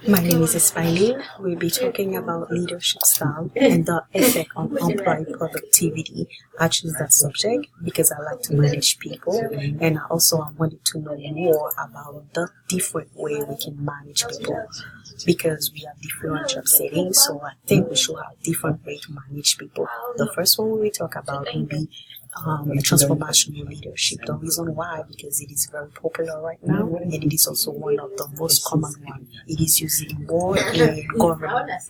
My name is Ismail. We'll be talking about leadership style and the effect on employee productivity. I choose that subject because I like to manage people, and I wanted to know more about the different way we can manage people because we have different job settings. So I think we should have different way to manage people. The first one we will talk about will be transformational leadership. The reason why, because it is very popular right now, and it is also one of the most common one. It is used more in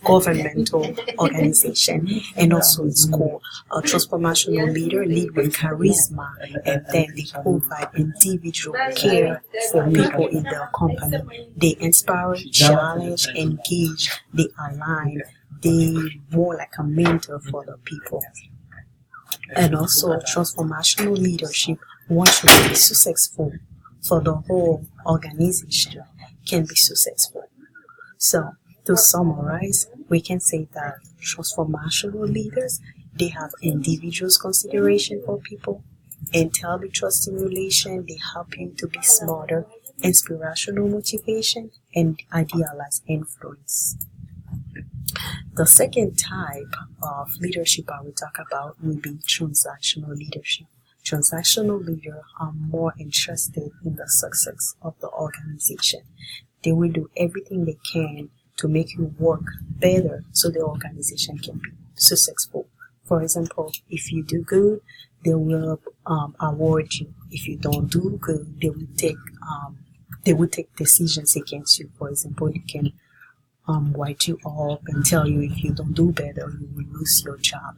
governmental organization and also in school. A transformational leader lead with charisma, and then they provide individual care for people in their company. They inspire, challenge, engage, they align, they more like a mentor for the people. And also transformational leadership, once you be successful for the whole organization can be successful. So to summarize, we can say that transformational leaders, they have individuals consideration for people, entirely trusting relation, they help you to be smarter, inspirational motivation, and idealized influence. The second type of leadership I will talk about will be transactional leadership. Transactional leaders are more interested in the success of the organization. They will do everything they can to make you work better so the organization can be successful. For example, if you do good, they will award you. If you don't do good, they will take decisions against you. For example, they can write you up and tell you if you don't do better, you will lose your job.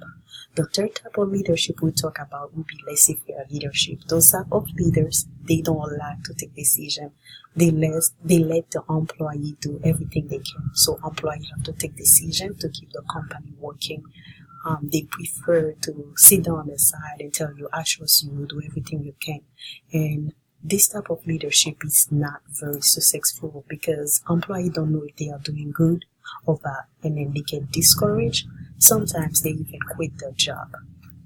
The third type of leadership we talk about will be laissez-faire leadership. Those type of leaders, they don't like to take decision. They let the employee do everything they can. So employee have to take decision to keep the company working. They prefer to sit down on the side and tell you, I trust you, do everything you can. And this type of leadership is not very successful because employees don't know if they are doing good or bad, and then they get discouraged. Sometimes they even quit their job,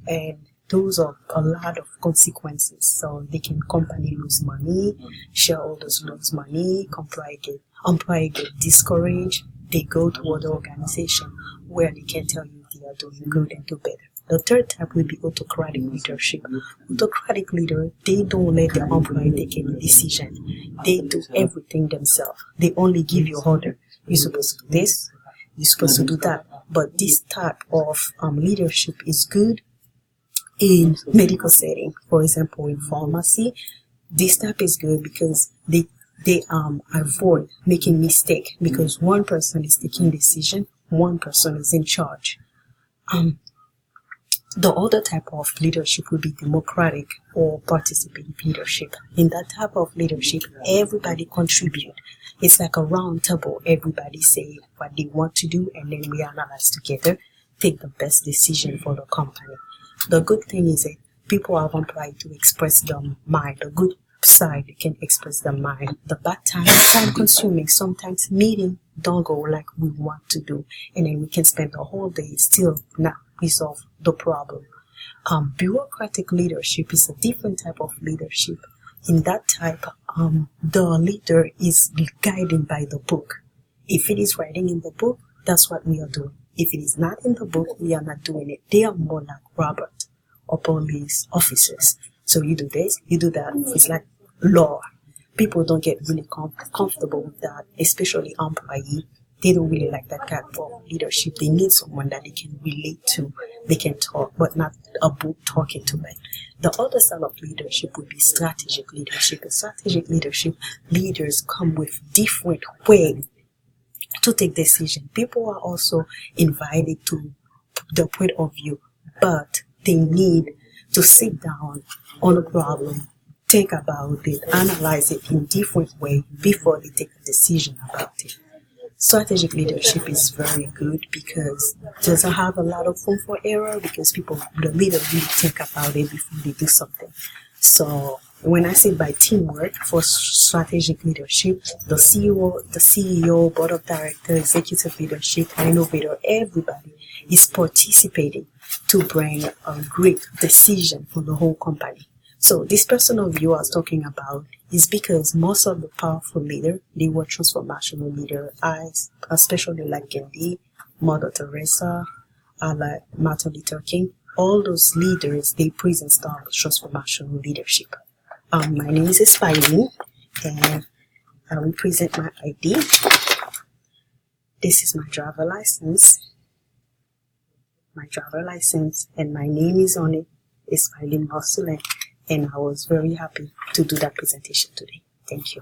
and those are a lot of consequences. So company lose money, shareholders lose money, employee get discouraged. They go to other organization where they can tell you if they are doing good and do better. The third type will be autocratic leadership. Autocratic leader, they don't let their employee take any decision. They do everything themselves. They only give you order. You're supposed to do this, you're supposed to do that. But this type of leadership is good in medical setting. For example, in pharmacy, this type is good because they avoid making mistake because one person is taking decision, one person is in charge. The other type of leadership will be democratic or participative leadership. In that type of leadership, everybody contribute. It's like a round table. Everybody say what they want to do, and then we analyze together, take the best decision for the company. The good thing is that people are employed to express their mind. The good side, they can express their mind. The bad time consuming. Sometimes meeting don't go like we want to do, and then we can spend the whole day still not resolve the problem. Bureaucratic leadership is a different type of leadership. In that type, the leader is guided by the book. If it is writing in the book, that's what we are doing. If it is not in the book, we are not doing it. They are more like Robert or police officers. So you do this, you do that. It's like law. People don't get really comfortable with that, especially employees. They don't really like that kind of leadership. They need someone that they can relate to. They can talk, but not a book talking to them. The other style of leadership would be strategic leadership. In strategic leadership, leaders come with different ways to take decisions. People are also invited to the point of view, but they need to sit down on a problem, think about it, analyze it in different ways before they take a decision about it. Strategic leadership is very good because it doesn't have a lot of room for error because the leader really think about it before they do something. So when I say by teamwork for strategic leadership, the CEO, board of directors, executive leadership, innovator, everybody is participating to bring a great decision for the whole company. So this personal view I was talking about is because most of the powerful leaders, they were transformational leaders, especially like Gandhi, Mother Teresa, like Martin Luther King. All those leaders, they present style transformational leadership. My name is Espailin, and I will present my ID. This is my driver license. And my name is on it. Espailin Marcelin, and I was very happy to do that presentation today. Thank you.